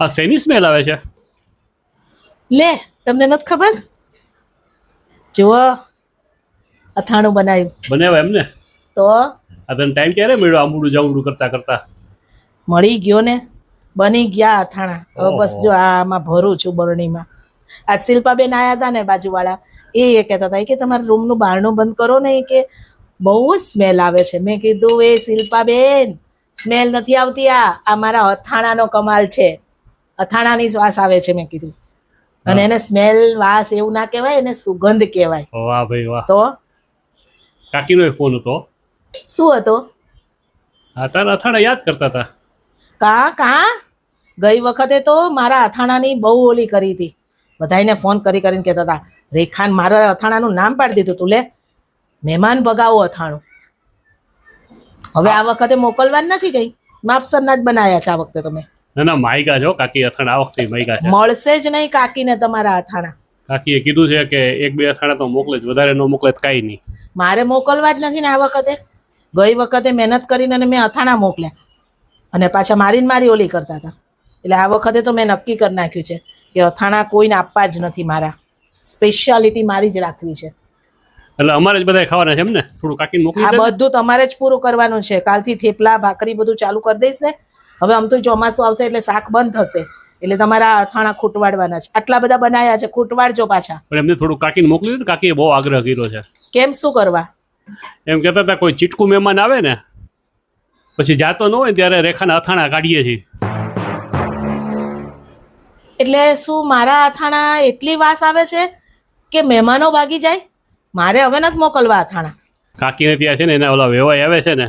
આ શેની સ્મેલ આવે છે? લે, તમને નથી ખબર? જુઓ, અથાણું બનાવ્યા એમને? તો આ તને ટાઈમ ક્યારે મળ્યો આંબુડું જાંબુડું કરતા કરતા? મળી ગયો ને, બની ગયા અથાણા. હવે બસ જો આમાં ભરું છું બરણીમાં. આજ શિલ્પાબેન આયા હતા ને બાજુવાળા, એ કહેતા હતા કે તમારા રૂમનું બારણું બંધ કરો ને, કે બહુ જ સ્મેલ આવે છે. મેં કીધું એ શિલ્પાબેન, સ્મેલ નથી આવતી, આ મારા અથાણાનો કમાલ છે. અથાણાની જ વાસ આવે છે મેં કીધું. અને એને સ્મેલ વાસ એવું ના કહેવાય, એને સુગંધ કહેવાય. વાહ ભાઈ વાહ. તો કાકીનો ફોન હતો. શું હતો? હા, તારા અથાણા યાદ કરતા હતા. કા ગઈ વખતે તો મારા અથાણાની બહુ ઓલી કરી હતી. બધાને ફોન કરીને કહેતા હતા, રેખાન મારા અથાણાનું નામ પાડી દીધું તું. લે, મહેમાન ભગાવો અથાણું. હવે આ વખતે મોકલવા નથી ગઈ, માપસરના જ બનાયા છે આ વખતે તમે. ના માયગા છો કાકી, અથાણા આ વખતે માયગા છે. મળશે જ નહીં કાકીને તમારા અથાણા. કાકીએ કીધું છે કે એક બે અથાણા તો મોકલે જ, વધારે ન મોકલે તો કાંઈ નહીં. મારે મોકલવા જ નથી ને આ વખતે. ગઈ વખતે મહેનત કરીને મેં અથાણા મોકલ્યા અને પાછા મારી ઓલી કરતા હતા. એટલે આ વખતે તો મેં નક્કી કરી નાખ્યું છે કે અથાણા કોઈને આપવા જ નથી. મારા સ્પેશિયાલિટી મારી જ રાખવી છે. એટલે અમારે જ બધા ખાવાના છે એમ ને? થોડું કાકીને મોકલી આ બધું તમારે જ પૂરું કરવાનું છે. કાલથી થેપલા ભાખરી બધું ચાલુ કરી દઈશ ને. હવે આમ તો ચોમાસું આવશે એટલે શાક બંધ થશે, એટલે તમારા અથાણા ખૂટવાડવાના છે. આટલા બધા બનાયા છે, ખૂટવાડજો પાછા. પણ એમને થોડું કાકીને મોકલી દીધું. કાકીએ બહુ આગ્રહ કર્યો છે. કેમ, શું કરવા? એમ કહેતા હતા કોઈ ચીટકું મહેમાન આવે ને પછી જાતો ન હોય ત્યારે રેખાના અથાણા કાઢીએ છીએ. એટલે શું મારા અથાણા એટલી વાસ આવે છે કે મહેમાનો ભાગી જાય? મારે હવે નથી મોકલવા અથાણા. કાકીને ત્યાં છે ને એના ઓલા વેવાય આવે છે ને,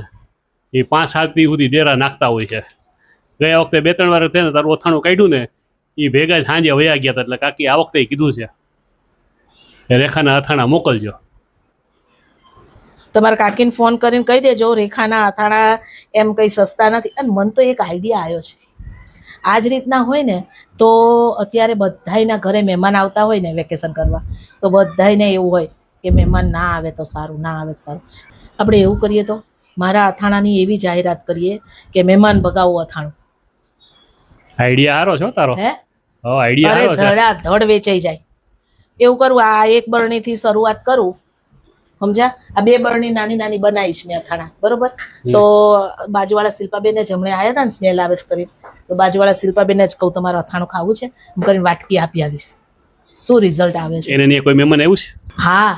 એ 5-7 દી સુધી ડેરા નાખતા હોય છે. ગયા વખતે 2-3 વાર થઈને તારું અથાણું કાઢ્યું ને, એ ભેગા સાંજે વયા ગયા હતા. એટલે કાકી આ વખતે કીધું છે કે રેખાના અથાણા મોકલજો. તમારા કાકીને ફોન કરીને કહી દેજો, રેખાના અથાણા એમ કંઈ સસ્તા નથી. અને મને તો એક આઈડિયા આવ્યો છે. આ જ રીતના હોય ને તો અત્યારે બધાયના ઘરે મહેમાન આવતા હોય ને વેકેશન કરવા, તો બધાયને એવું હોય કે મહેમાન ના આવે તો સારું, ના આવે તો સારું. આપણે એવું કરીએ તો મારા અથાણાની એવી જાહેરાત કરીએ કે મહેમાન ભગાવો અથાણું. આઈડિયા સારો છો તારો. હે, આઈડિયા સારો છે. ધડ વેચાઈ જાય એવું કરું. આ એક બરણીથી શરૂઆત કરું, સમજ્યા? આ 2 બરણી નાની નાની બનાવીશ મેં અથાણા, બરોબર? તો બાજુવાળા શિલ્પાબેન જ હમણાં આવ્યા હતા ને, સ્મેલ આવે છે કરી, તો બાજુવાળા શિલ્પાબેન જ કહું તમારું અથાણું ખાવું છે એમ કરીને વાટકી આપી આવીશ. શું રિઝલ્ટ આવે છે? એને કોઈ મહેમાન આવ્યું છે? હા,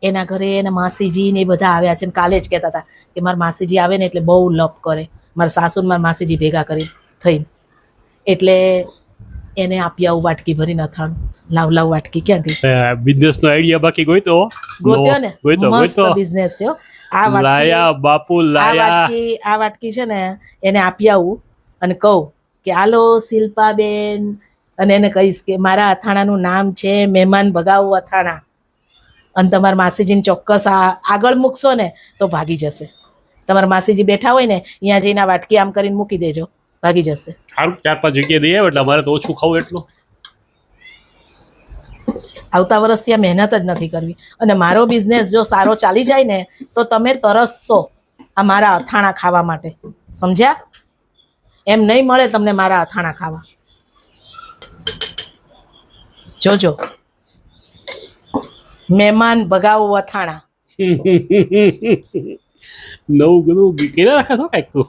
એના ઘરે એના માસીજી ને એ બધા આવ્યા છે. કાલે જ કહેતા હતા કે મારા માસીજી આવે ને એટલે બહુ લપ કરે. મારા સાસુ ને મારા માસીજી ભેગા કરી થઈને, એટલે એને આપી આવું વાટકી ભરીને અથાણું. લાવ વાટકી ક્યાં ગઈ? બિઝનેસ નો આઈડિયા બાકી ગોઈતો ને મસ્ત બિઝનેસ છે. લાયા બાપુ લાયા. આ વાટકી છે ને એને આપી આવું અને કહું કે હાલો શિલ્પાબેન, અને એને કહીશ કે મારા અથાણાનું નામ છે મહેમાન ભગાવું અથાણા, અને તમારા માસીજીને ચોક્કસ આગળ મૂકશો ને તો ભાગી જશે. તમારા માસીજી બેઠા હોય ને અહીંયા જઈને આ વાટકી આમ કરીને મૂકી દેજો, ભાગી જશે. સારું, 4-5 જગ્યાએ દઈએ એટલે અમારે તો ઓછું ખાવું એટલું. આવતા વર્ષ ત્યાં મહેનત જ નથી કરવી. અને મારો બિઝનેસ જો સારો ચાલી જાય ને તો તમે તરસશો આ મારા અથાણા ખાવા માટે, સમજ્યા? એમ નહીં મળે તમને મારા અથાણા ખાવા. જોજો, મહેમાન ભગાવો અથાણા. નવું ગણું કેરા રાખે છો કાંઈક તું?